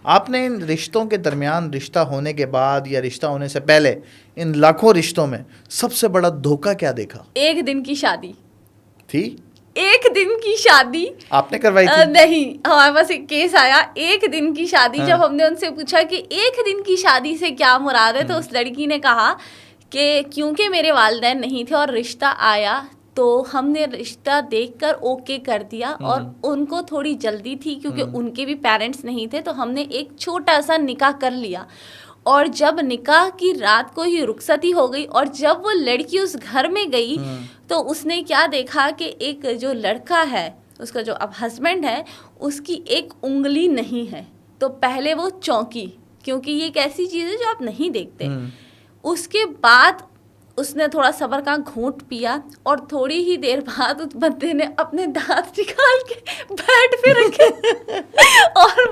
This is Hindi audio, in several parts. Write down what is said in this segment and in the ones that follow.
आपने इन रिश्तों के दरमियान, रिश्ता होने के बाद या रिश्ता होने से पहले, इन लाखों रिश्तों में सबसे बड़ा धोखा क्या देखा? एक दिन की शादी थी? एक दिन की शादी आपने करवाई थी? नहीं, हमारे पास एक केस आया, एक दिन की शादी। हाँ। जब हमने उनसे पूछा कि एक दिन की शादी से क्या मुराद है, तो उस लड़की ने कहा कि क्योंकि मेरे वालिदैन नहीं थे और रिश्ता आया तो हमने रिश्ता देखकर ओके कर दिया, और उनको थोड़ी जल्दी थी क्योंकि उनके भी पेरेंट्स नहीं थे, तो हमने एक छोटा सा निकाह कर लिया। और जब निकाह की रात को ही रुखसती हो गई और जब वो लड़की उस घर में गई तो उसने क्या देखा कि एक जो लड़का है, उसका जो अब हस्बैंड है, उसकी एक उंगली नहीं है। तो पहले वो चौंकी, क्योंकि ये एक ऐसी चीज़ है जो आप नहीं देखते। उसके बाद उसने थोड़ा सब्र का घूंट पिया और थोड़ी ही देर बाद उस बंदे ने अपने दांत निकाल के बेड पे रखे और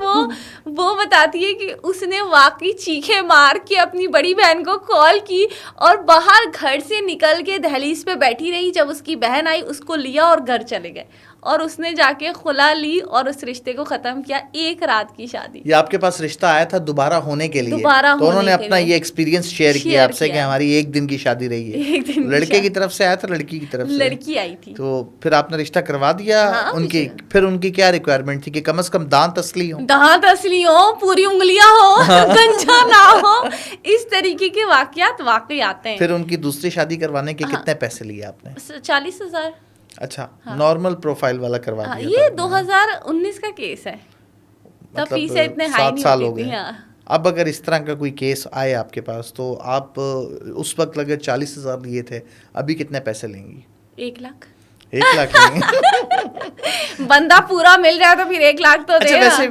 वो बताती है कि उसने वाकई चीखे मार के अपनी बड़ी बहन को कॉल की और बाहर घर से निकल के दहलीज पे बैठी रही। जब उसकी बहन आई उसको लिया और घर चले गए, और उसने जाके खुला ली और उस रिश्ते को ख़त्म किया। एक रात की शादी। ये आपके पास रिश्ता आया था दोबारा होने के लिए, दोबारा तो उन्होंने होने के अपना लिए ये एक्सपीरियंस शेयर किया आपसे कि हमारी एक दिन की शादी रही है। एक दिन की लड़के शादी। की तरफ से आया था, लड़की की तरफ से? लड़की आई थी। तो फिर आपने रिश्ता करवा दिया? हाँ, उनकी फिर उनकी क्या रिक्वायरमेंट थी कि कम से कम दांत असली हो, दांत असली हो, पूरी उंगलियां हो, गंजा ना हो, इस तरीके के वाकयात वाकई आते हैं। फिर उनकी दूसरी शादी करवाने के कितने पैसे लिए आपने? 40,000। अच्छा, नॉर्मल प्रोफाइल वाला करवा हाँ, दिया ये था? 2019 का केस है, तब मतलब फीसें इतने हाई 7 नहीं साल हो होती गए। थी। हाँ। अब अगर इस तरह का कोई केस आए आपके पास तो आप उस वक्त अगर 40,000 लिए थे, अभी कितने पैसे लेंगी? 1 लाख। 1 लाख लेंगे? बंदा पूरा मिल जाए तो फिर 1 लाख तो अच्छा, देगा। वैसे